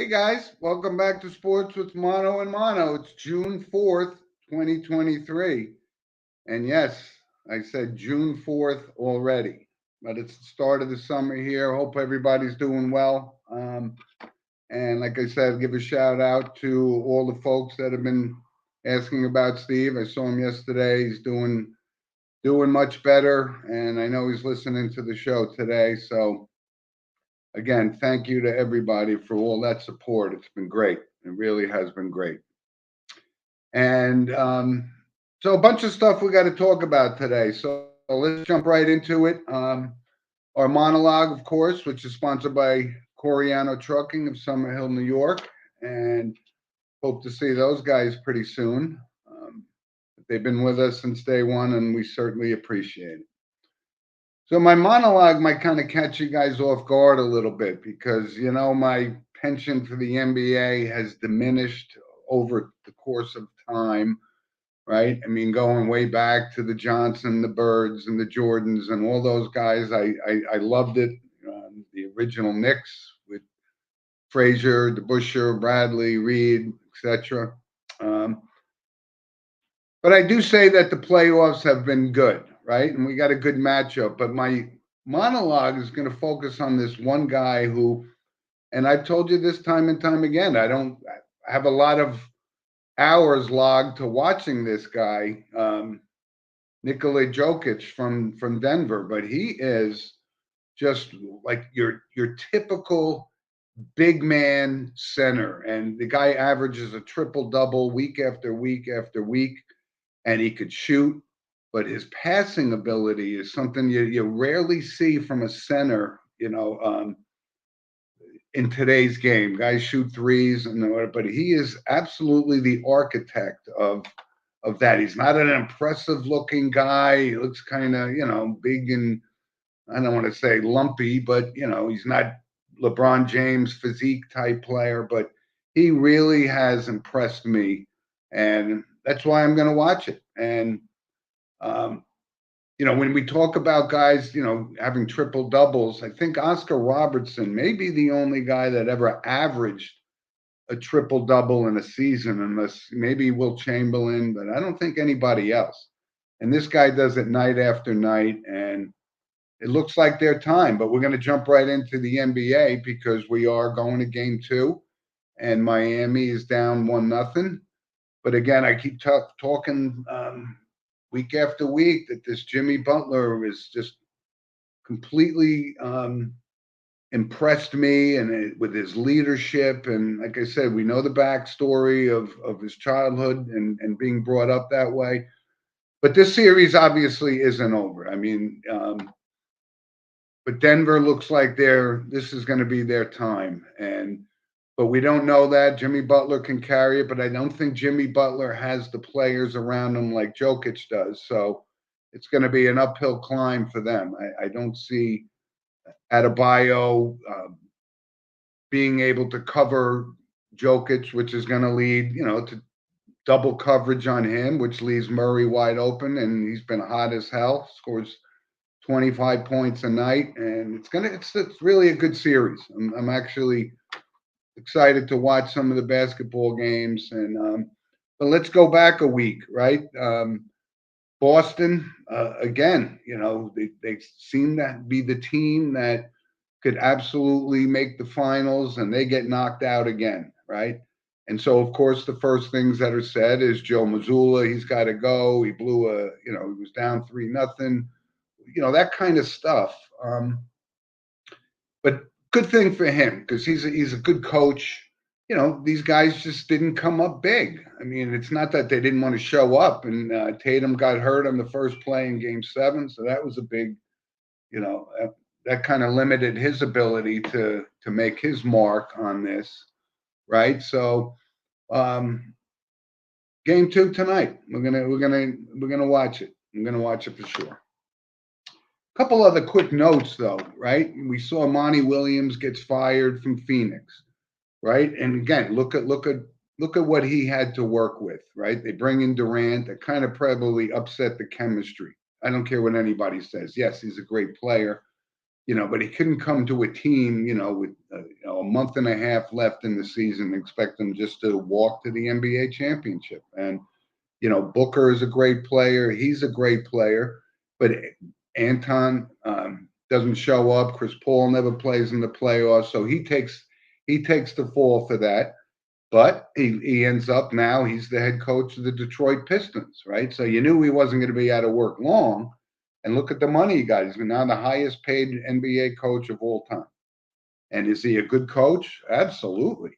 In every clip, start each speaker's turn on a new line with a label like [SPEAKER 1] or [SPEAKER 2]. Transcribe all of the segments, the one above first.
[SPEAKER 1] guys, welcome back to Sports with Mono and Mono. It's June 4th, 2023. And yes, I said June 4th already, but it's the start of the summer here. Hope everybody's doing well. And like I said, give a shout out to all the folks that have been asking about Steve. I saw him yesterday. He's doing much better, and I know he's listening to the show today. So again, thank you to everybody for all that support. It's been great. It really has been great. And so, a bunch of stuff we got to talk about today. So, let's jump right into it. Our monologue, of course, which is sponsored by Coriano Trucking of Summerhill, New York. And hope to see those guys pretty soon. They've been with us since day one, and we certainly appreciate it. So my monologue might kind of catch you guys off guard a little bit because my penchant for the NBA has diminished over the course of time, right? I mean, going way back to the Johnson, the Birds, and the Jordans, and all those guys. I loved it. The original Knicks with Frazier, DeBusschere, Bradley, Reed, etc. Um, but I do say that the playoffs have been good, right? And we got a good matchup. But my monologue is going to focus on this one guy who, and I've told you this time and time again, I don't have a lot of hours logged to watching this guy, Nikola Jokic from Denver, but he is just like your typical big man center, and the guy averages a triple double week after week after week, and he could shoot, but his passing ability is something you rarely see from a center. In today's game, guys shoot threes and whatever, but he is absolutely the architect of that. He's not an impressive looking guy. He looks kind of big and I don't want to say lumpy, but he's not LeBron James physique type player, but he really has impressed me, and that's why I'm going to watch it. And um, when we talk about guys, having triple doubles, I think Oscar Robertson may be the only guy that ever averaged a triple double in a season, unless maybe Will Chamberlain, but I don't think anybody else. And this guy does it night after night, and it looks like their time. But we're going to jump right into the NBA because we are going to game two, and Miami is down 1-0. But again, I keep talking week after week that this Jimmy Butler is just completely impressed me, and with his leadership. And like I said, we know the backstory of his childhood and being brought up that way. But this series obviously isn't over. I mean, but Denver looks like this is going to be their time. But we don't know that. Jimmy Butler can carry it, but I don't think Jimmy Butler has the players around him like Jokic does. So it's going to be an uphill climb for them. I don't see Adebayo being able to cover Jokic, which is going to lead, to double coverage on him, which leaves Murray wide open, and he's been hot as hell. Scores 25 points a night, and it's really a good series. I'm actually excited to watch some of the basketball games. And but let's go back a week, right? Boston again. They seem to be the team that could absolutely make the finals, and they get knocked out again, right? And so, of course, the first things that are said is Joe Mazzulla. He's got to go. He blew he was down 3-0. That kind of stuff. But good thing for him because he's a good coach. These guys just didn't come up big. I mean, it's not that they didn't want to show up. And Tatum got hurt on the first play in Game 7, so that was a big, that kind of limited his ability to make his mark on this, right? So, Game 2 tonight. We're gonna watch it. I'm gonna watch it for sure. Couple other quick notes, though, right? We saw Monty Williams gets fired from Phoenix, right? And again, look at what he had to work with, right? They bring in Durant. That kind of probably upset the chemistry. I don't care what anybody says. Yes, he's a great player, but he couldn't come to a team, with a month and a half left in the season, and expect them just to walk to the NBA championship. And Booker is a great player. He's a great player, but Anton doesn't show up. Chris Paul never plays in the playoffs, so he takes the fall for that. But he ends up now, he's the head coach of the Detroit Pistons, right? So you knew he wasn't going to be out of work long. And look at the money he got. He's now the highest paid NBA coach of all time. And is he a good coach? Absolutely.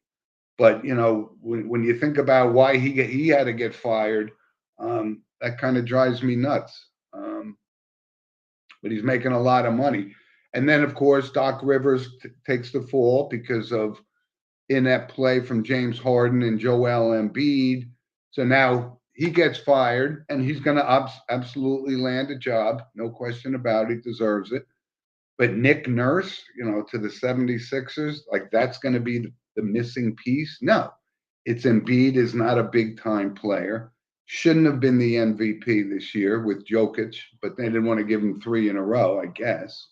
[SPEAKER 1] But when you think about why he had to get fired, that kind of drives me nuts. But he's making a lot of money. And then, of course, Doc Rivers takes the fall because of inept play from James Harden and Joel Embiid. So now he gets fired, and he's going to absolutely land a job. No question about it. He deserves it. But Nick Nurse, to the 76ers, like that's going to be the missing piece. No, it's Embiid is not a big-time player. Shouldn't have been the MVP this year with Jokic, but they didn't want to give him 3 in a row, I guess.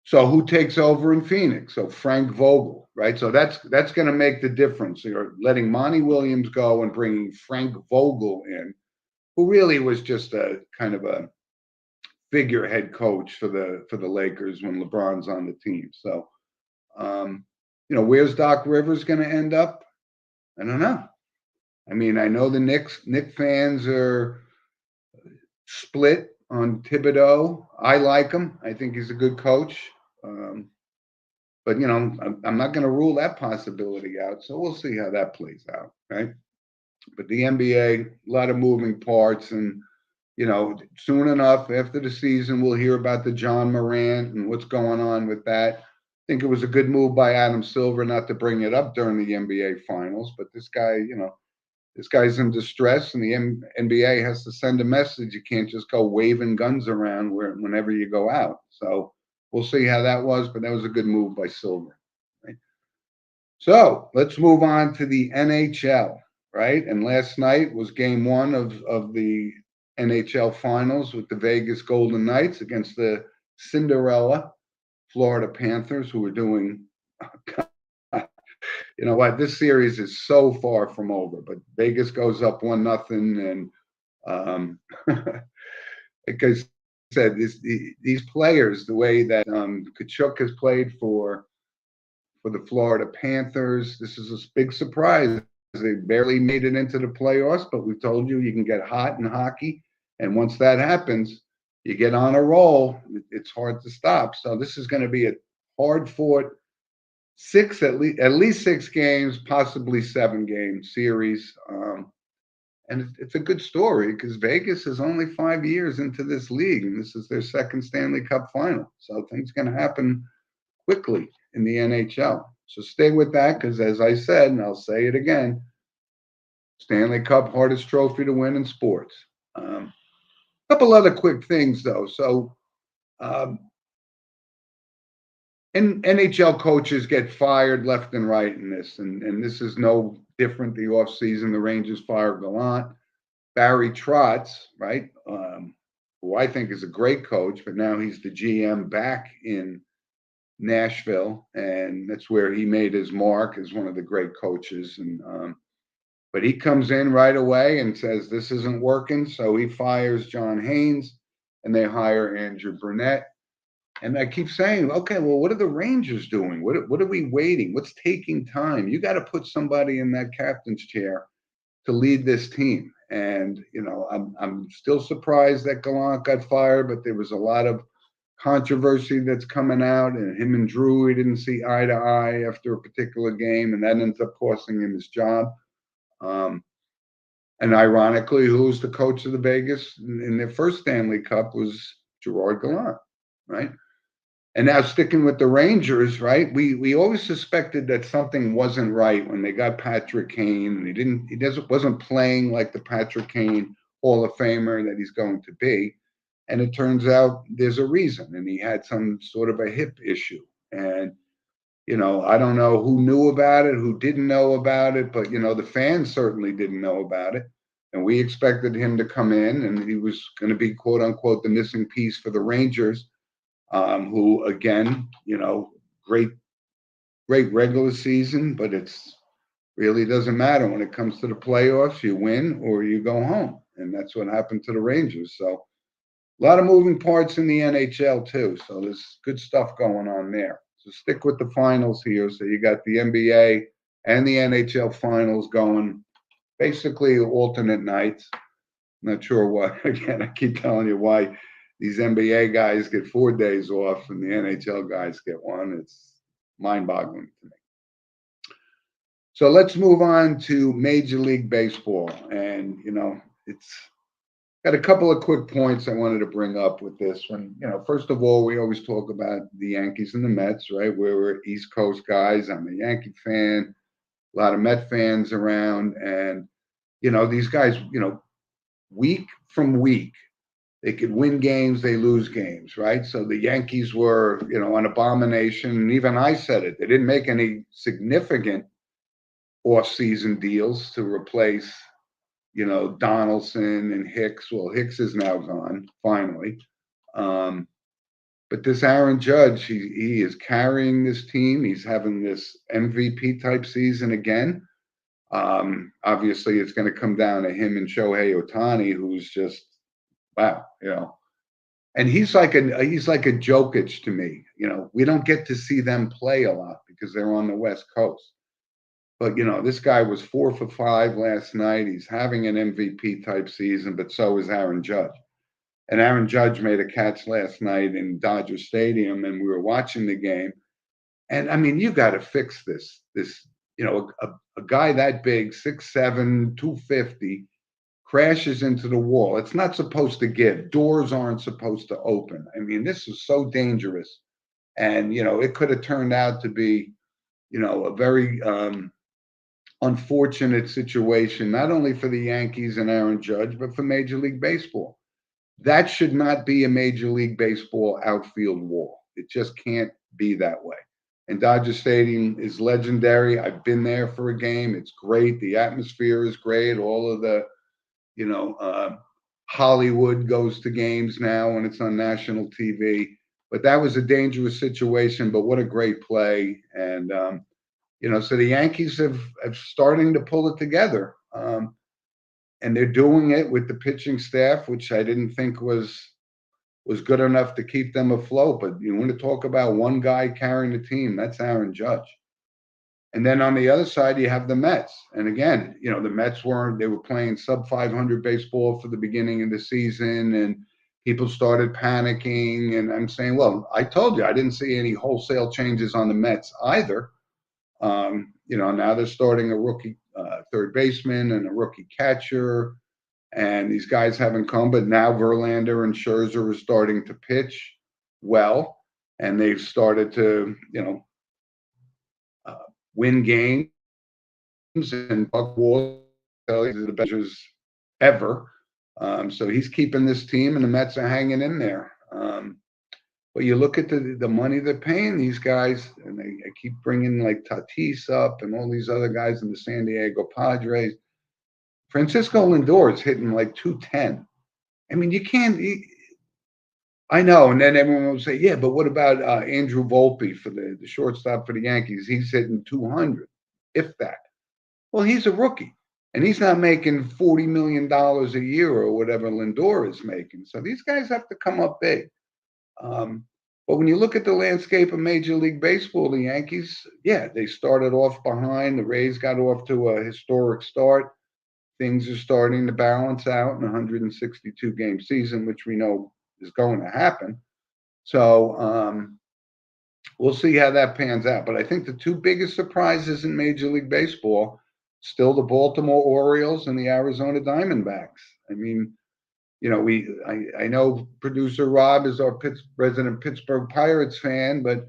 [SPEAKER 1] So who takes over in Phoenix? So Frank Vogel, right? So that's going to make the difference. You're letting Monty Williams go and bringing Frank Vogel in, who really was just a kind of a figurehead coach for the Lakers when LeBron's on the team. So, where's Doc Rivers going to end up? I don't know. I mean, I know the Knicks fans are split on Thibodeau. I like him. I think he's a good coach. But I'm not going to rule that possibility out. So we'll see how that plays out, right? But the NBA, a lot of moving parts, and soon enough after the season, we'll hear about the John Morant and what's going on with that. I think it was a good move by Adam Silver not to bring it up during the NBA Finals, but this guy, this guy's in distress, and the NBA has to send a message. You can't just go waving guns around whenever you go out. So we'll see how that was, but that was a good move by Silver. Right? So let's move on to the NHL, right? And last night was game 1 of the NHL Finals with the Vegas Golden Knights against the Cinderella Florida Panthers, who are doing. You know what? This series is so far from over, but Vegas goes up 1-0, and like I said, these players, the way that Tkachuk has played for the Florida Panthers, this is a big surprise. They barely made it into the playoffs, but we told you can get hot in hockey, and once that happens, you get on a roll. It's hard to stop. So this is going to be a hard-fought at least 6 games, possibly 7-game series. And it's a good story because Vegas is only 5 years into this league, and this is their second Stanley Cup final. So things can happen quickly in the NHL. So stay with that because, as I said, and I'll say it again, Stanley Cup, hardest trophy to win in sports. A couple other quick things, though. So and NHL coaches get fired left and right in this, and this is no different. The offseason, the Rangers fired Gallant. Barry Trotz, right, who I think is a great coach, but now he's the GM back in Nashville, and that's where he made his mark as one of the great coaches. And but he comes in right away and says this isn't working, so he fires John Haynes, and they hire Andrew Brunette. And I keep saying, okay, well, what are the Rangers doing? What are we waiting? What's taking time? You got to put somebody in that captain's chair to lead this team. And I'm still surprised that Gallant got fired, but there was a lot of controversy that's coming out, and him and Drew, he didn't see eye to eye after a particular game, and that ends up costing him his job. And ironically, who was the coach of the Vegas in their first Stanley Cup was Gerard Gallant, right? And now sticking with the Rangers, right? We always suspected that something wasn't right when they got Patrick Kane, and he wasn't playing like the Patrick Kane Hall of Famer that he's going to be. And it turns out there's a reason, and he had some sort of a hip issue. And I don't know who knew about it, who didn't know about it, but the fans certainly didn't know about it. And we expected him to come in, and he was going to be quote unquote the missing piece for the Rangers. who again, great, great regular season, but it's really doesn't matter when it comes to the playoffs. You win or you go home, and that's what happened to the Rangers. So a lot of moving parts in the NHL too. So there's good stuff going on there. So stick with the finals here. So you got the NBA and the NHL finals going basically alternate nights. Not sure why. Again, I keep telling you why these NBA guys get 4 days off and the NHL guys get one. It's mind-boggling to me. So let's move on to Major League Baseball. And, it's got a couple of quick points I wanted to bring up with this one. First of all, we always talk about the Yankees and the Mets, right? We're East Coast guys. I'm a Yankee fan, a lot of Met fans around. And, these guys, week from week, they could win games, they lose games, right? So the Yankees were, an abomination. And even I said it. They didn't make any significant off-season deals to replace, Donaldson and Hicks. Well, Hicks is now gone, finally. But this Aaron Judge, he is carrying this team. He's having this MVP type season again. Obviously, it's going to come down to him and Shohei Ohtani, who's just wow, And he's like a Jokic to me. We don't get to see them play a lot because they're on the West Coast. But this guy was 4 for 5 last night. He's having an MVP type season, but so is Aaron Judge. And Aaron Judge made a catch last night in Dodger Stadium, and we were watching the game. And I mean, you got to fix this. A guy that big, 6'7", 250, crashes into the wall. It's not supposed to give. Doors aren't supposed to open. I mean, this is so dangerous. And, it could have turned out to be, a very unfortunate situation, not only for the Yankees and Aaron Judge, but for Major League Baseball. That should not be a Major League Baseball outfield wall. It just can't be that way. And Dodger Stadium is legendary. I've been there for a game. It's great. The atmosphere is great. All of the, Hollywood goes to games now when it's on national TV. But that was a dangerous situation, but what a great play. And, so the Yankees have starting to pull it together. And they're doing it with the pitching staff, which I didn't think was good enough to keep them afloat. But you want to talk about one guy carrying the team, that's Aaron Judge. And then on the other side, you have the Mets. And again, the Mets were playing sub 500 baseball for the beginning of the season, and people started panicking. And I'm saying, well, I told you, I didn't see any wholesale changes on the Mets either. Now they're starting a rookie third baseman and a rookie catcher, and these guys haven't come, but now Verlander and Scherzer are starting to pitch well, and they've started to, win games. And Buck Wall is the best ever. So he's keeping this team, and the Mets are hanging in there. But you look at the money they're paying these guys, and they keep bringing like Tatis up and all these other guys in the San Diego Padres. Francisco Lindor is hitting like 210. I mean, you can't. I know, and then everyone will say, "Yeah, but what about Andrew Volpe for the shortstop for the Yankees? He's hitting 200, if that." Well, he's a rookie, and he's not making $40 million a year or whatever Lindor is making. So these guys have to come up big. But when you look at the landscape of Major League Baseball, the Yankees, yeah, they started off behind. The Rays got off to a historic start. Things are starting to balance out in a 162 game season, which we know is going to happen. So we'll see how that pans out. But I think the two biggest surprises in Major League Baseball, still the Baltimore Orioles and the Arizona Diamondbacks. I mean, I know producer Rob is our resident Pittsburgh Pirates fan, but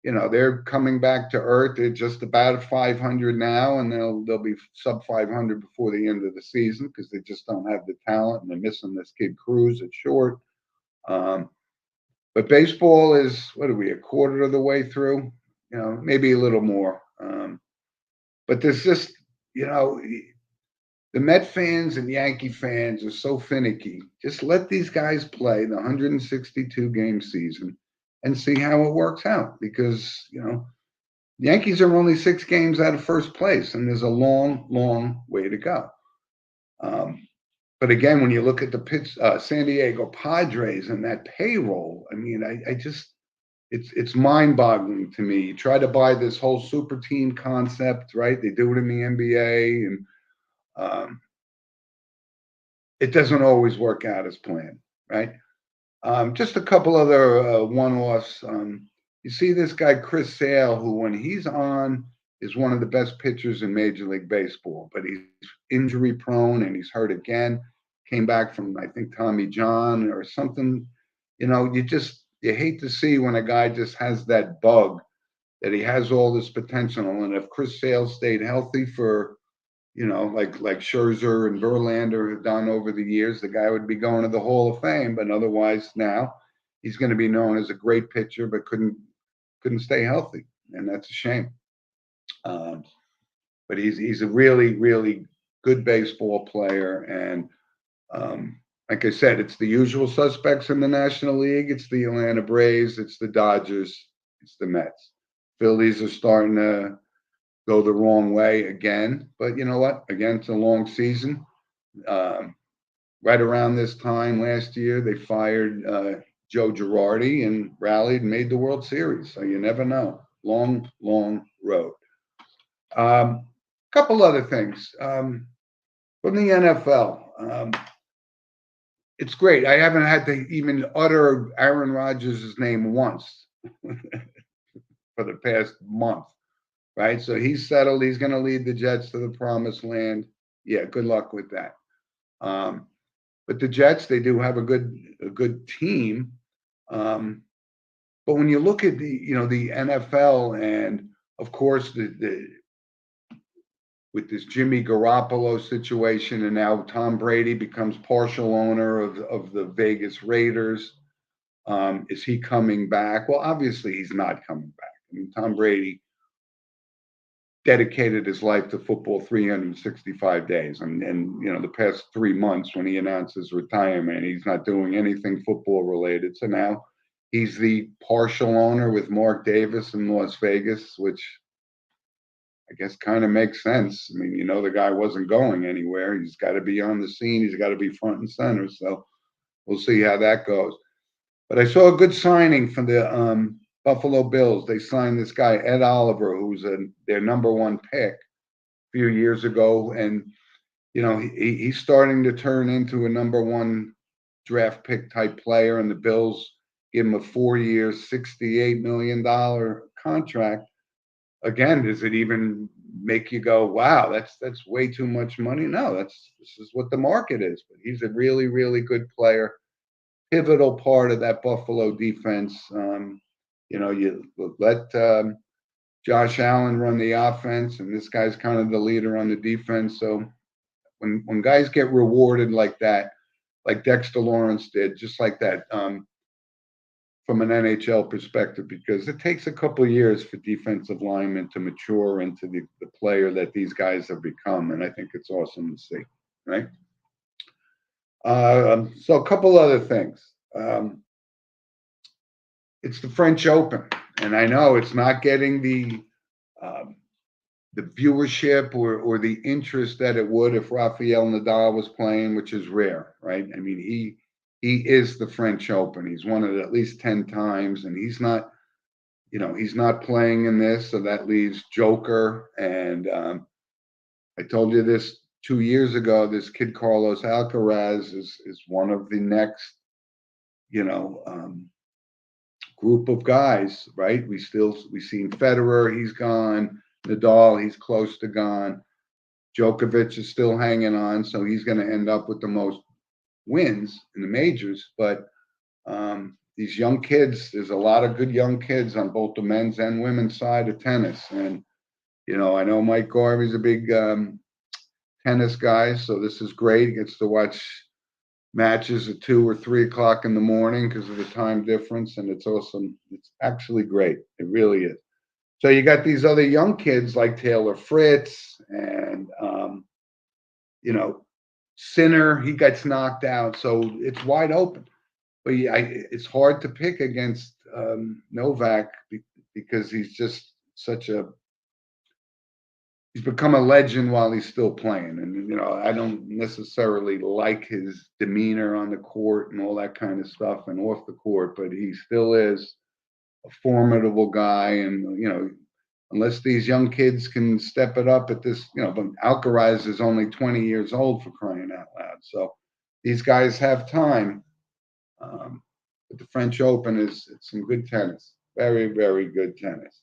[SPEAKER 1] they're coming back to earth. They're just about 500 now, and they'll be sub 500 before the end of the season because they just don't have the talent, and they're missing this kid Cruz at short. But baseball is, what are we, a quarter of the way through? Maybe a little more. But there's just, the Met fans and Yankee fans are so finicky. Just let these guys play the 162 game season and see how it works out, because, the Yankees are only 6 games out of first place, and there's a long, long way to go. But again, when you look at the San Diego Padres and that payroll, I mean, I just, it's mind-boggling to me. You try to buy this whole super team concept, right? They do it in the NBA, and it doesn't always work out as planned, right? Just a couple other one-offs. You see this guy, Chris Sale, who when he's on is one of the best pitchers in Major League Baseball, but he's injury prone and he's hurt again. Came back from, I think, Tommy John or something. You hate to see when a guy just has that bug, that he has all this potential. And if Chris Sale stayed healthy for, like Scherzer and Verlander have done over the years, the guy would be going to the Hall of Fame. But otherwise, now he's going to be known as a great pitcher, but couldn't stay healthy, and that's a shame. But he's a really, really good baseball player, and like I said, it's the usual suspects in the National League. It's the Atlanta Braves, it's the Dodgers, it's the Mets. Phillies are starting to go the wrong way again, but you know what? Again, it's a long season. Right around this time last year, they fired Joe Girardi and rallied and made the World Series. So you never know. Long, long road. Couple other things from the NFL. It's great. I haven't had to even utter Aaron Rodgers' name once for the past month, right? So he's settled. He's going to lead the Jets to the promised land. Yeah, good luck with that. But the Jets, they do have a good team. But when you look at the NFL, and of course with this Jimmy Garoppolo situation, and now Tom Brady becomes partial owner of the Vegas Raiders. Is he coming back? Well, obviously he's not coming back. I mean, Tom Brady dedicated his life to football 365 days. And the past 3 months when he announced his retirement, he's not doing anything football related. So now he's the partial owner with Mark Davis in Las Vegas, which I guess kind of makes sense. I mean, the guy wasn't going anywhere. He's got to be on the scene. He's got to be front and center. So we'll see how that goes. But I saw a good signing from the Buffalo Bills. They signed this guy, Ed Oliver, who's their number one pick a few years ago. And, he's starting to turn into a number one draft pick type player. And the Bills give him a 4-year, $68 million contract. Again, does it even make you go, wow, that's way too much money? No, this is what the market is. But he's a really, really good player, pivotal part of that Buffalo defense. You let Josh Allen run the offense, and this guy's kind of the leader on the defense. So when guys get rewarded like that, like Dexter Lawrence did, just like that, from an NHL perspective, because it takes a couple of years for defensive linemen to mature into the player that these guys have become. And I think it's awesome to see, right? So a couple other things. It's the French Open, and I know it's not getting the viewership or the interest that it would if Rafael Nadal was playing, which is rare, right? I mean, he is the French Open. He's won it at least 10 times, and he's not playing in this, so that leaves Joker. And I told you this 2 years ago. This kid Carlos Alcaraz is one of the next, group of guys, right? We've seen Federer, he's gone. Nadal, he's close to gone. Djokovic is still hanging on, so he's going to end up with the most wins in the majors. But these young kids, there's a lot of good young kids on both the men's and women's side of tennis. And, I know Mike Garvey's a big tennis guy, so this is great. He gets to watch matches at 2 or 3 o'clock in the morning because of the time difference, and it's awesome. It's actually great. It really is. So you got these other young kids like Taylor Fritz and Sinner. He gets knocked out, so it's wide open. But it's hard to pick against Novak because he's just he's become a legend while he's still playing. And, I don't necessarily like his demeanor on the court and all that kind of stuff and off the court, but he still is a formidable guy. And, unless these young kids can step it up at this, but Alcaraz is only 20 years old, for crying out loud. So these guys have time. But the French Open it's some good tennis. Very, very good tennis.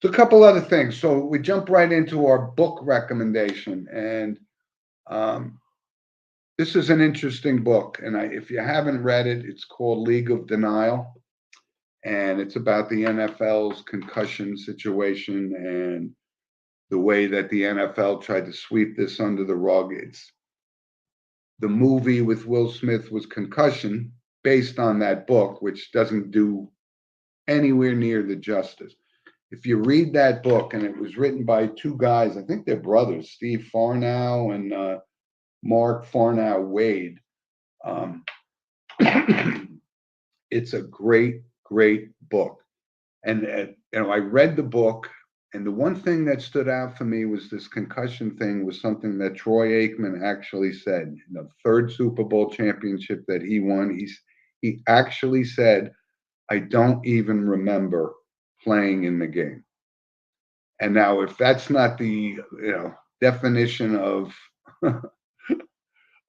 [SPEAKER 1] So a couple other things. So we jump right into our book recommendation. And this is an interesting book. And if you haven't read it, it's called League of Denial. And it's about the NFL's concussion situation and the way that the NFL tried to sweep this under the rug. The movie with Will Smith was Concussion, based on that book, which doesn't do anywhere near the justice. If you read that book, and it was written by two guys, I think they're brothers, Steve Farnow and Mark Farnow Wade. It's a great, great book. And I read the book, and the one thing that stood out for me was this concussion thing was something that Troy Aikman actually said. In the third Super Bowl championship that he won, he actually said, "I don't even remember playing in the game." And now, if that's not the definition of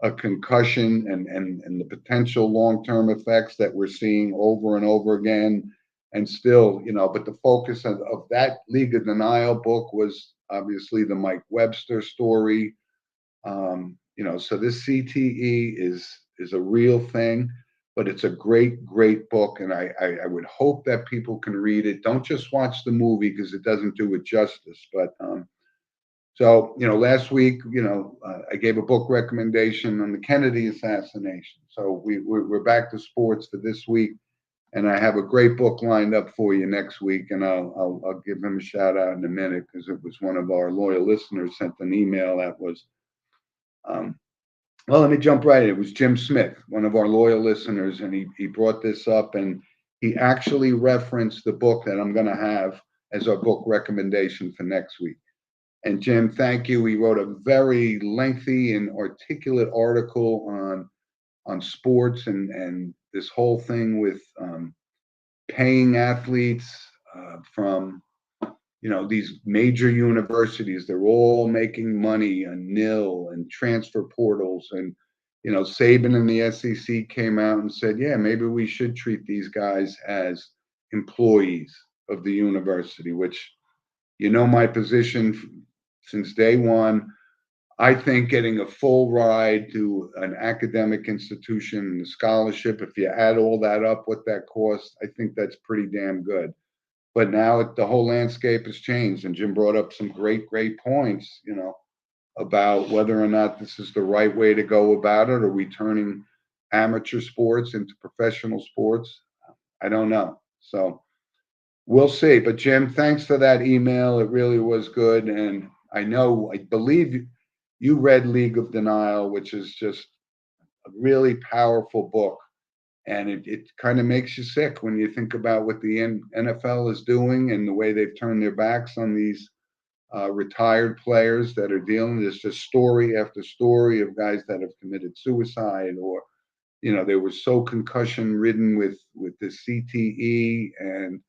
[SPEAKER 1] a concussion and the potential long-term effects that we're seeing over and over again, and still, but the focus of that League of Denial book was obviously the Mike Webster story. So this CTE is a real thing. But it's a great, great book, and I would hope that people can read it. Don't just watch the movie because it doesn't do it justice. But so last week, I gave a book recommendation on the Kennedy assassination. So we're back to sports for this week, and I have a great book lined up for you next week, and I'll give him a shout out in a minute because it was one of our loyal listeners sent an email that was. Well, let me jump right in. It was Jim Smith, one of our loyal listeners, and he brought this up, and he actually referenced the book that I'm going to have as our book recommendation for next week. And Jim, thank you. He wrote a very lengthy and articulate article on sports and this whole thing with paying athletes from these major universities. They're all making money on nil and transfer portals. And, Saban and the SEC came out and said, yeah, maybe we should treat these guys as employees of the university, which, my position since day one. I think getting a full ride to an academic institution and a scholarship, if you add all that up, what that costs, I think that's pretty damn good. But now the whole landscape has changed, and Jim brought up some great, great points, about whether or not this is the right way to go about it. Are we turning amateur sports into professional sports? I don't know. So we'll see. But Jim, thanks for that email. It really was good. And I believe you read League of Denial, which is just a really powerful book. And it kind of makes you sick when you think about what the NFL is doing and the way they've turned their backs on these retired players that are dealing. There's just story after story of guys that have committed suicide, or they were so concussion ridden with the CTE, and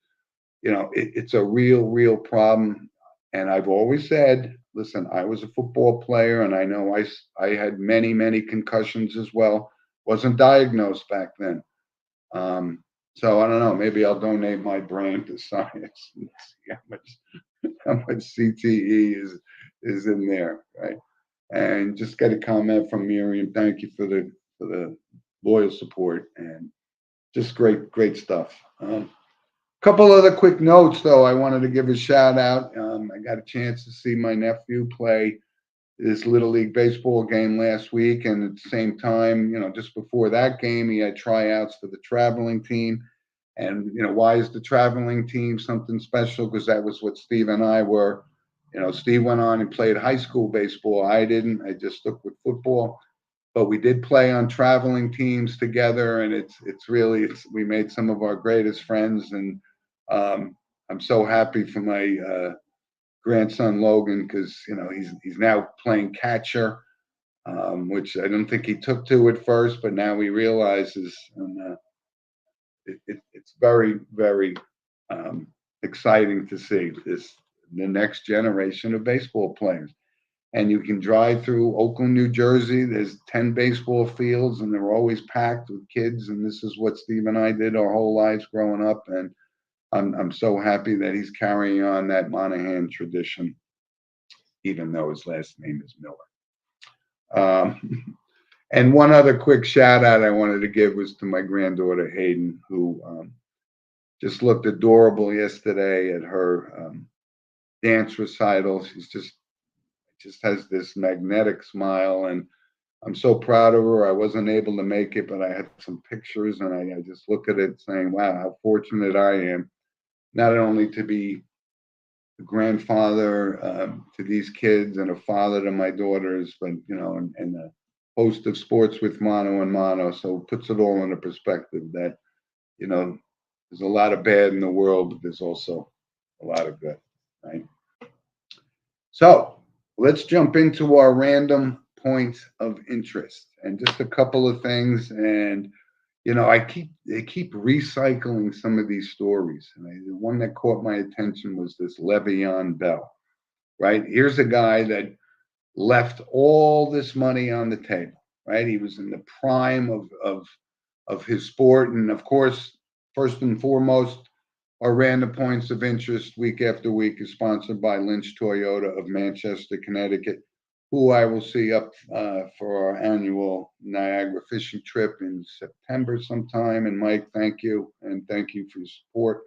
[SPEAKER 1] it's a real problem. And I've always said, listen, I was a football player, and I know I had many concussions as well. Wasn't diagnosed back then. So I don't know. Maybe I'll donate my brain to science and see how much CTE is in there, right? And just got a comment from Miriam. Thank you for the loyal support, and just great stuff. Couple other quick notes, though. I wanted to give a shout out. I got a chance to see my nephew play this Little League baseball game last week, and at the same time, just before that game, he had tryouts for the traveling team. And why is the traveling team something special? Because that was what Steve and I were. Steve went on and played high school baseball. I didn't. I just stuck with football. but we did play on traveling teams together, and it's really we made some of our greatest friends, and um, I'm so happy for my grandson Logan because he's now playing catcher, which I don't think he took to at first, but now he realizes, and it's very very um, exciting to see the next generation of baseball players. And you can drive through Oakland, New Jersey. There's 10 baseball fields, and they're always packed with kids. And this is what Steve and I did our whole lives growing up. And I'm so happy that he's carrying on that Monahan tradition, even though his last name is Miller. And one other quick shout out I wanted to give was to my granddaughter Hayden, who just looked adorable yesterday at her dance recital. She's just has this magnetic smile, and I'm so proud of her. I wasn't able to make it, but I had some pictures, and I just look at it saying, wow, how fortunate I am, not only to be a grandfather to these kids and a father to my daughters, but, and a host of sports with Mono and Mono. So it puts it all into perspective that, there's a lot of bad in the world, but there's also a lot of good, right? So let's jump into our random points of interest and just a couple of things. And they keep recycling some of these stories. And the one that caught my attention was this Le'Veon Bell. Right, here's a guy that left all this money on the table. Right, he was in the prime of his sport, and of course, first and foremost, our random points of interest week after week is sponsored by Lynch Toyota of Manchester, Connecticut, who I will see up for our annual Niagara fishing trip in September sometime. And Mike, thank you, and thank you for your support.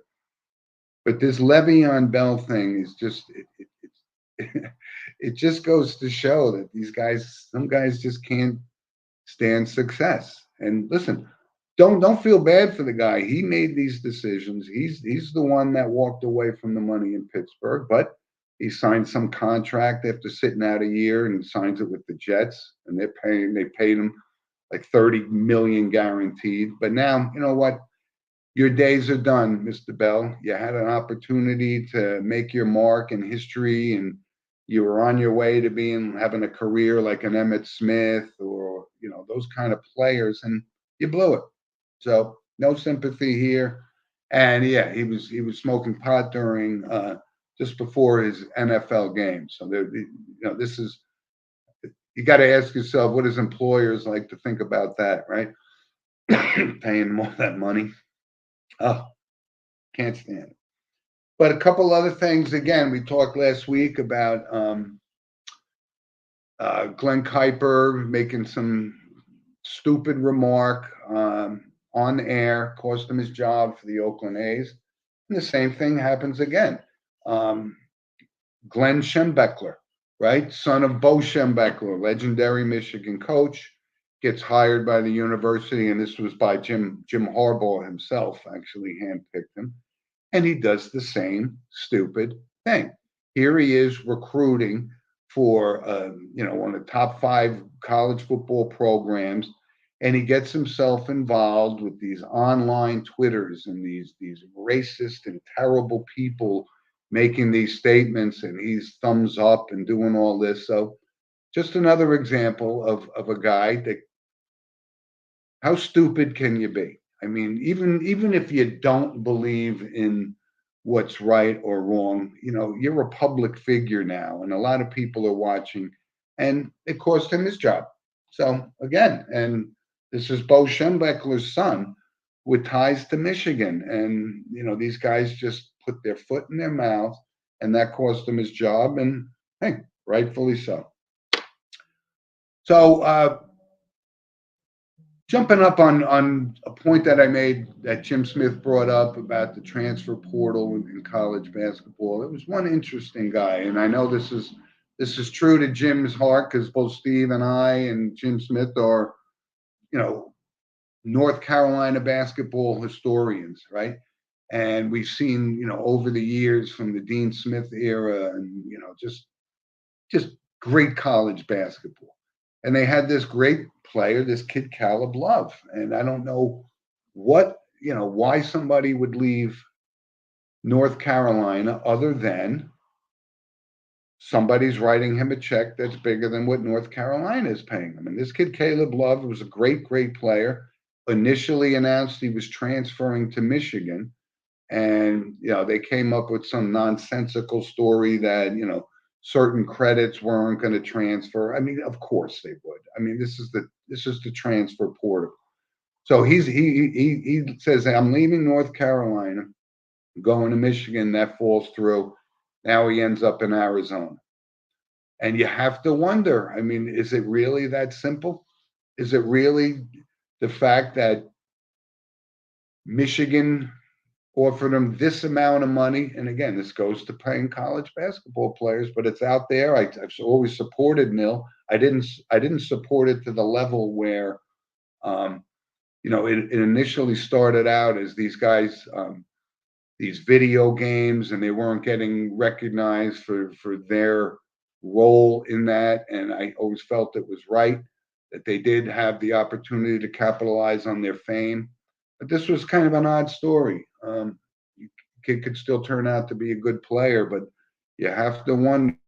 [SPEAKER 1] But this Le'Veon Bell thing is just it just goes to show that some guys just can't stand success. And listen, don't feel bad for the guy. He made these decisions. He's the one that walked away from the money in Pittsburgh, but he signed some contract after sitting out a year, and he signs it with the Jets, and they paid him like 30 million guaranteed. But now, you know what? Your days are done, Mr. Bell. You had an opportunity to make your mark in history, and you were on your way to having a career like an Emmitt Smith or those kind of players, and you blew it. So no sympathy here. And yeah, he was smoking pot during just before his NFL game. So this is, you got to ask yourself, what does employers like to think about that, right? Paying them all that money. Oh, can't stand it. But a couple other things. Again, we talked last week about Glenn Kuiper making some stupid remark on air, cost him his job for the Oakland A's. And the same thing happens again. Glenn Schembechler, right? Son of Bo Schembechler, legendary Michigan coach, gets hired by the university. And this was by Jim Harbaugh himself, actually handpicked him. And he does the same stupid thing. Here he is recruiting for one of the top 5 college football programs, and he gets himself involved with these online Twitters and these racist and terrible people making these statements, and he's thumbs up and doing all this. So just another example of a guy that, how stupid can you be? I mean, even if you don't believe in what's right or wrong, you're a public figure now, and a lot of people are watching, and it cost him his job. So again, and this is Bo Schembechler's son with ties to Michigan, and these guys just put their foot in their mouth, and that cost him his job, and hey, rightfully so. So jumping up on a point that I made that Jim Smith brought up about the transfer portal in college basketball, it was one interesting guy, and I know this is true to Jim's heart because both Steve and I and Jim Smith are, North Carolina basketball historians, right? And we've seen, over the years from the Dean Smith era, and just great college basketball. and they had this great player, this kid Caleb Love, and I don't know why somebody would leave North Carolina other than somebody's writing him a check that's bigger than what North Carolina is paying him. And this kid, Caleb Love, was a great, great player. Initially announced he was transferring to Michigan. And, they came up with some nonsensical story that, certain credits weren't going to transfer. I mean, of course they would. I mean, this is the transfer portal. So he says, I'm leaving North Carolina, going to Michigan. That falls through. Now he ends up in Arizona. And you have to wonder, I mean, is it really that simple? Is it really the fact that Michigan offered him this amount of money? And again, this goes to paying college basketball players, but it's out there. I've always supported Nil. I didn't support it to the level where, it initially started out as these guys, these video games, and they weren't getting recognized for their role in that. And I always felt it was right that they did have the opportunity to capitalize on their fame. But this was kind of an odd story. Kid could still turn out to be a good player, but you have to wonder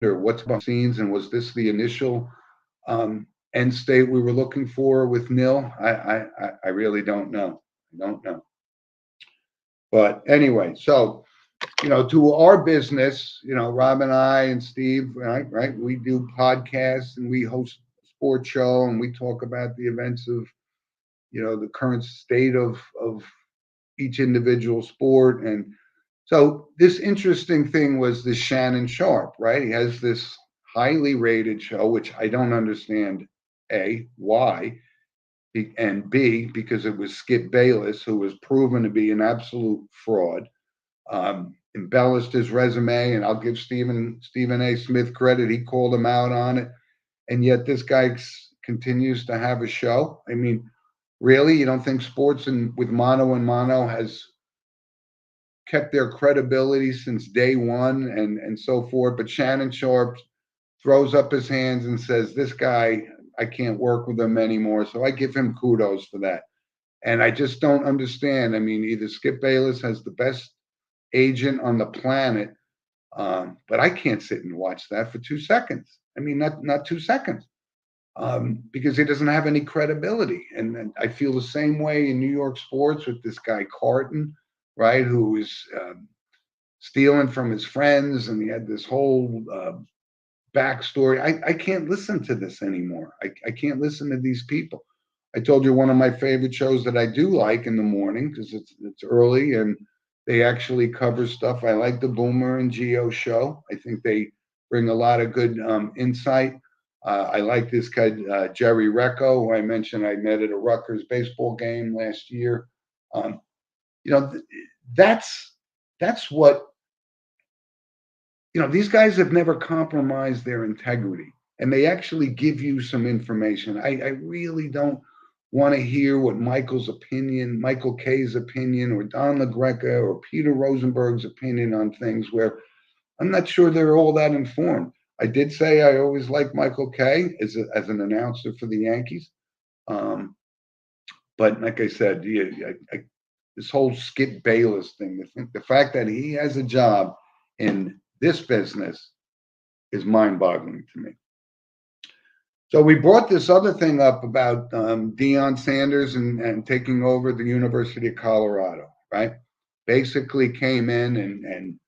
[SPEAKER 1] what's behind the scenes, and was this the initial end state we were looking for with Nil? I really don't know. I don't know. But anyway, so to our business, Rob and I and Steve, right, we do podcasts and we host a sports show and we talk about the events of, the current state of each individual sport. And so this interesting thing was this Shannon Sharpe, right? He has this highly rated show, which I don't understand, A, why, and B, because it was Skip Bayless, who was proven to be an absolute fraud. Embellished his resume, and I'll give Stephen A. Smith credit. He called him out on it. And yet this guy continues to have a show. I mean, really, you don't think sports with Mano and Mano has kept their credibility since day one and so forth? But Shannon Sharpe throws up his hands and says, this guy, I can't work with him anymore. So I give him kudos for that. And I just don't understand. I mean, either Skip Bayless has the best agent on the planet, but I can't sit and watch that for 2 seconds. I mean, not 2 seconds, because he doesn't have any credibility. And I feel the same way in New York sports with this guy Carton, right, who is stealing from his friends, and he had this whole backstory. I can't listen to this anymore. I can't listen to these people. I told you one of my favorite shows that I do like in the morning, because it's early and they actually cover stuff. I like the Boomer and Geo show. I think they bring a lot of good insight. I like this guy, Jerry Recco, who I mentioned I met at a Rutgers baseball game last year. That's what, these guys have never compromised their integrity, and they actually give you some information. I really don't want to hear what Michael Kay's opinion, or Don LaGreca, or Peter Rosenberg's opinion on things, where I'm not sure they're all that informed. I did say I always liked Michael Kay as an announcer for the Yankees. But like I said, this whole Skip Bayless thing, the fact that he has a job in this business is mind-boggling to me. So we brought this other thing up about Deion Sanders and taking over the University of Colorado, right? Basically came in and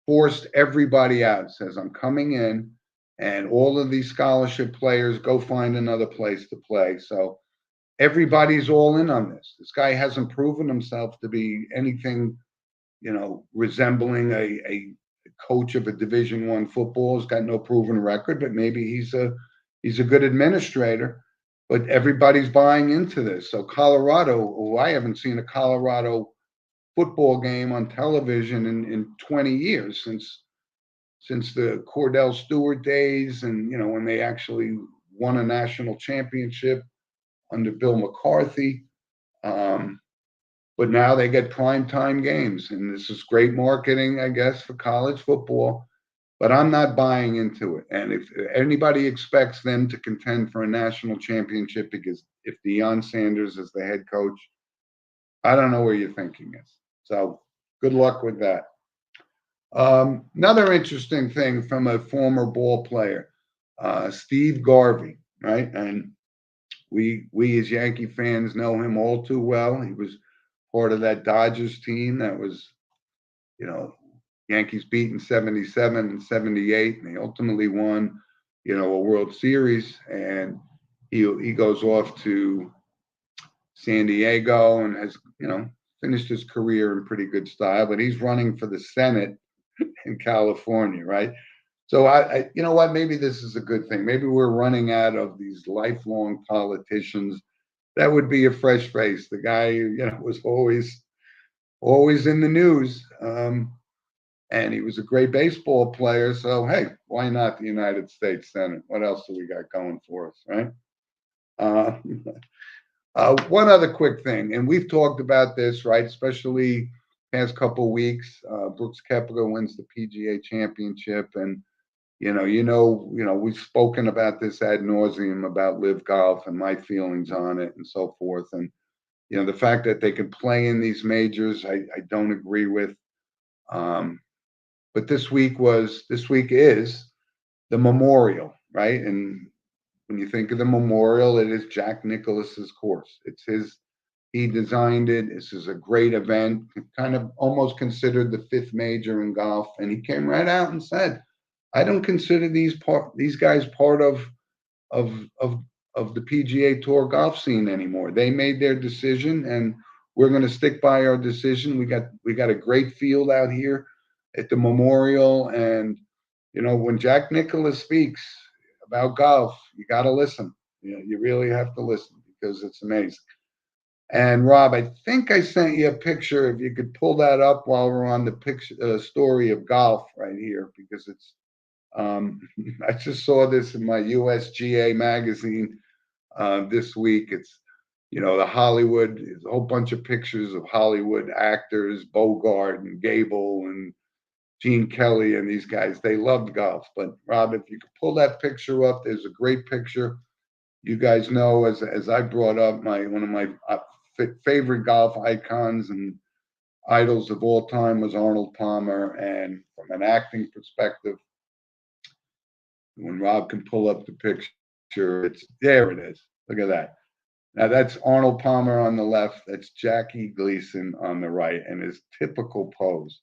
[SPEAKER 1] forced everybody out. Says, I'm coming in, and all of these scholarship players go find another place to play. So everybody's all in on this. This guy hasn't proven himself to be anything, resembling a coach of a Division I football. He's got no proven record, but maybe he's a good administrator. But everybody's buying into this. So Colorado, I haven't seen a Colorado football game on television in 20 years, since the Cordell Stewart days, and when they actually won a national championship under Bill McCarthy. But now they get primetime games, and this is great marketing, I guess, for college football. but I'm not buying into it. And if anybody expects them to contend for a national championship, because if Deion Sanders is the head coach, I don't know where your thinking is. So good luck with that. Another interesting thing from a former ball player, Steve Garvey, right? And we as Yankee fans know him all too well. He was part of that Dodgers team that was, you know, Yankees beat in 77 and 78, and they ultimately won, a World Series. And he goes off to San Diego and has, finished his career in pretty good style, but he's running for the Senate in California, right? So you know what? Maybe this is a good thing. Maybe we're running out of these lifelong politicians. That would be a fresh face. The guy, was always in the news, and he was a great baseball player. So hey, why not the United States Senate? What else do we got going for us, right? Uh, one other quick thing, and we've talked about this, right? Especially past couple weeks. Brooks Koepka wins the PGA Championship, and we've spoken about this ad nauseum about Live Golf and my feelings on it and so forth. And the fact that they can play in these majors, I don't agree with. But this week is the Memorial, right? And when you think of the Memorial, it is Jack Nicklaus's course. It's his. He designed it. This is a great event, kind of almost considered the fifth major in golf. And he came right out and said, "I don't consider these guys part of of of the PGA Tour golf scene anymore. They made their decision, and we're going to stick by our decision. We got a great field out here at the Memorial, and when Jack Nicklaus speaks about golf, you got to listen. You really have to listen because it's amazing." And Rob, I think I sent you a picture. If you could pull that up while we're on the picture story of golf right here, because it's I just saw this in my USGA magazine this week. It's the Hollywood, there's a whole bunch of pictures of Hollywood actors, Bogart and Gable and Gene Kelly and these guys. They loved golf. But Rob, if you could pull that picture up, there's a great picture. You guys know, as I brought up, one of my favorite golf icons and idols of all time was Arnold Palmer. And from an acting perspective, when Rob can pull up the picture, there it is. Look at that. Now that's Arnold Palmer on the left. That's Jackie Gleason on the right, and his typical pose.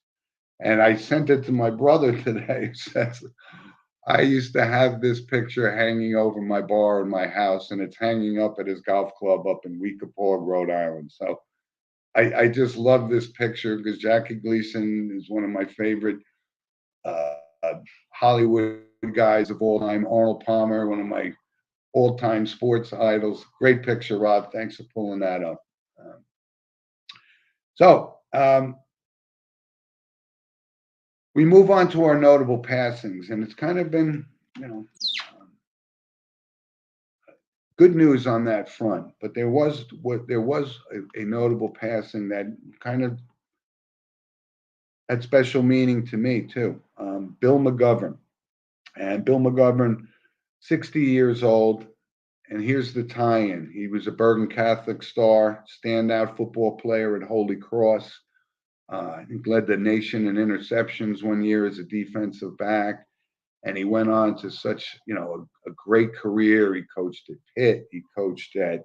[SPEAKER 1] And I sent it to my brother today. Says, I used to have this picture hanging over my bar in my house, and it's hanging up at his golf club up in Weekapaug, Rhode Island. So I just love this picture because Jackie Gleason is one of my favorite uh, Hollywood guys of all time. Arnold Palmer, one of my all-time sports idols. Great picture, Rob. Thanks for pulling that up. So we move on to our notable passings, and it's kind of been, good news on that front. But there was a notable passing that kind of had special meaning to me too. Bill McGovern, and Bill McGovern, 60 years old. And here's the tie-in. He was a Bergen Catholic star, standout football player at Holy Cross. I think led the nation in interceptions one year as a defensive back. And he went on to such, a great career. He coached at Pitt. He coached at,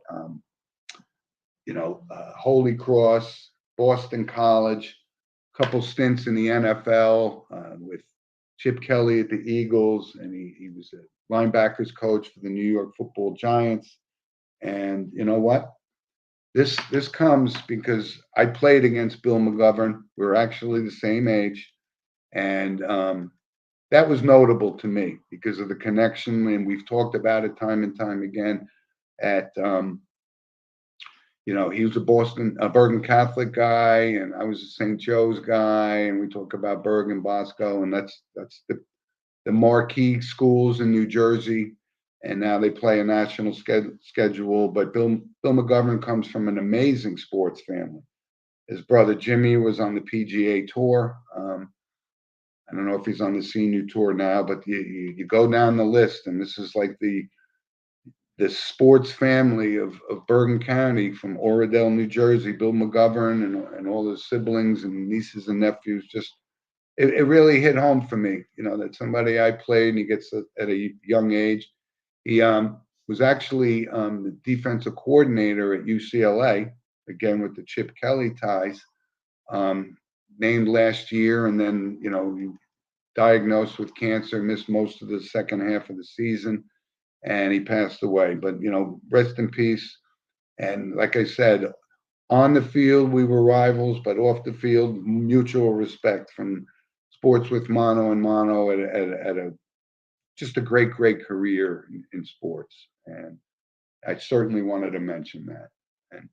[SPEAKER 1] Holy Cross, Boston College, a couple stints in the NFL with Chip Kelly at the Eagles, and he was a linebackers coach for the New York Football Giants. And you know what? This comes because I played against Bill McGovern. We were actually the same age, and that was notable to me because of the connection. And we've talked about it time and time again. He was a Bergen Catholic guy, and I was a St. Joe's guy, and we talk about Bergen Bosco, and that's the marquee schools in New Jersey, and now they play a national schedule. But Bill McGovern comes from an amazing sports family. His brother Jimmy was on the PGA Tour. I don't know if he's on the senior tour now, but you go down the list, and this is like the sports family of Bergen County from Oradell, New Jersey, Bill McGovern and all his siblings and nieces and nephews. Just it really hit home for me, that somebody I played, and he gets at a young age. He was actually the defensive coordinator at UCLA, again with the Chip Kelly ties, named last year, and then, he diagnosed with cancer, missed most of the second half of the season, and he passed away. But, rest in peace. And like I said, on the field, we were rivals, but off the field, mutual respect from Sports with Mano and Mano at a just a great, great career in sports. And I certainly wanted to mention that. And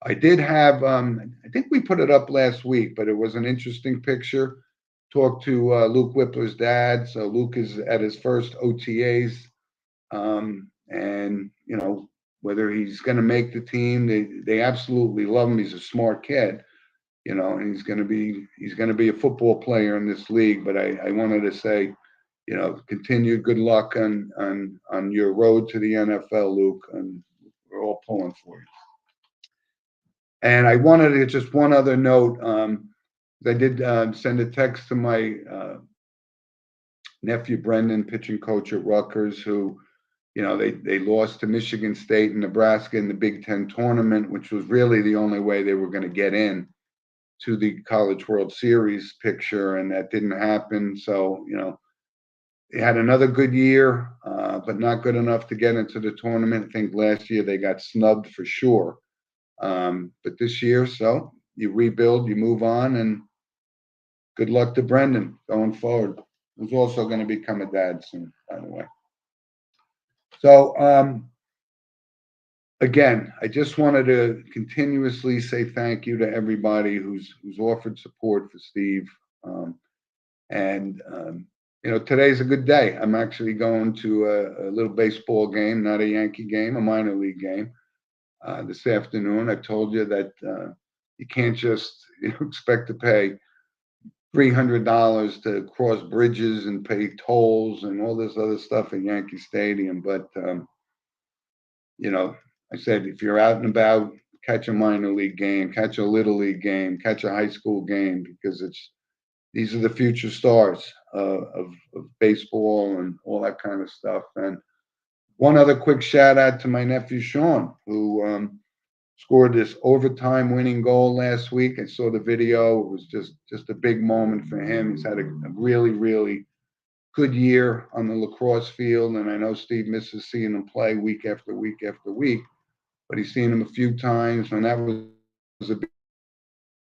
[SPEAKER 1] I did have, I think we put it up last week, but it was an interesting picture. Talked to Luke Whippler's dad. So Luke is at his first OTAs. And, whether he's going to make the team, they absolutely love him. He's a smart kid, and he's going to be a football player in this league. But I wanted to say, continued good luck on your road to the NFL, Luke, and we're all pulling for you. And I wanted to just one other note. I did send a text to my nephew Brendan, pitching coach at Rutgers, who, they lost to Michigan State and Nebraska in the Big Ten tournament, which was really the only way they were going to get in to the College World Series picture, and that didn't happen. So, they had another good year, but not good enough to get into the tournament. I think last year they got snubbed for sure. But this year, so you rebuild, you move on, and good luck to Brendan going forward. Who's also going to become a dad soon, by the way. So, again, I just wanted to continuously say thank you to everybody who's offered support for Steve. Today's a good day. I'm actually going to a little baseball game, not a Yankee game, a minor league game, this afternoon. I've told you that you can't just expect to pay $300 to cross bridges and pay tolls and all this other stuff at Yankee Stadium. But, I said, if you're out and about, catch a minor league game, catch a little league game, catch a high school game, because these are the future stars of baseball and all that kind of stuff. And one other quick shout out to my nephew Sean, who scored this overtime winning goal last week. I saw the video. It was just a big moment for him. He's had a really, really good year on the lacrosse field, and I know Steve misses seeing him play week after week after week, but he's seen him a few times, and that was a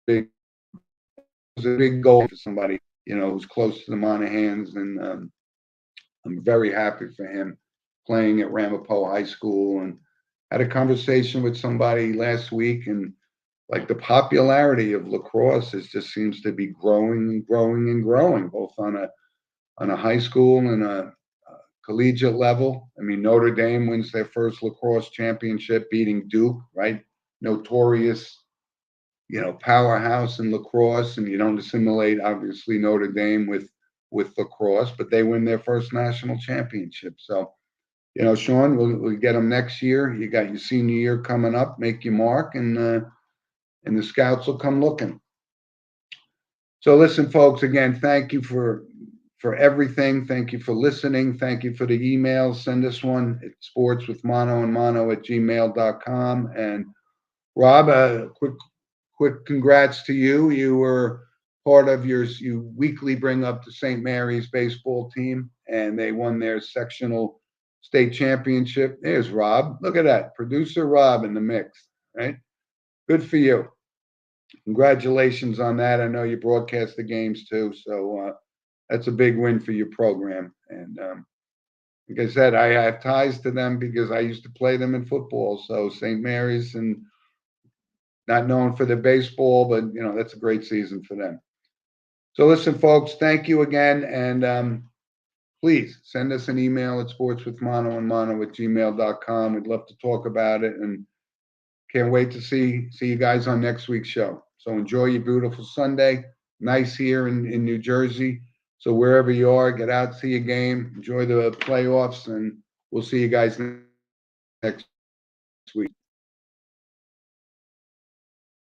[SPEAKER 1] big goal for somebody, who's close to the Monahans, and I'm very happy for him playing at Ramapo High School. And had a conversation with somebody last week, and like the popularity of lacrosse just seems to be growing and growing and growing, both on a high school and a collegiate level. I mean, Notre Dame wins their first lacrosse championship, beating Duke, right? Notorious, powerhouse in lacrosse, and you don't assimilate obviously Notre Dame with lacrosse, but they win their first national championship. So, Sean, we'll get them next year. You got your senior year coming up. Make your mark, and the scouts will come looking. So, listen, folks. Again, thank you for everything. Thank you for listening. Thank you for the emails. Send us one at sportswithmano@gmail.com. And Rob, a quick congrats to you. You were part of you weekly bring up the St. Mary's baseball team, and they won their sectional state championship. There's Rob. Look at that. Producer Rob in the mix, right? Good for you. Congratulations on that. I know you broadcast the games too, so that's a big win for your program. And like I said, I have ties to them because I used to play them in football. So St. Mary's, and not known for their baseball, but that's a great season for them. So listen, folks, thank you again, and please send us an email at sportswithmano@gmail.com. We'd love to talk about it, and can't wait to see you guys on next week's show. So enjoy your beautiful Sunday. Nice here in New Jersey. So wherever you are, get out, see a game, enjoy the playoffs, and we'll see you guys next week.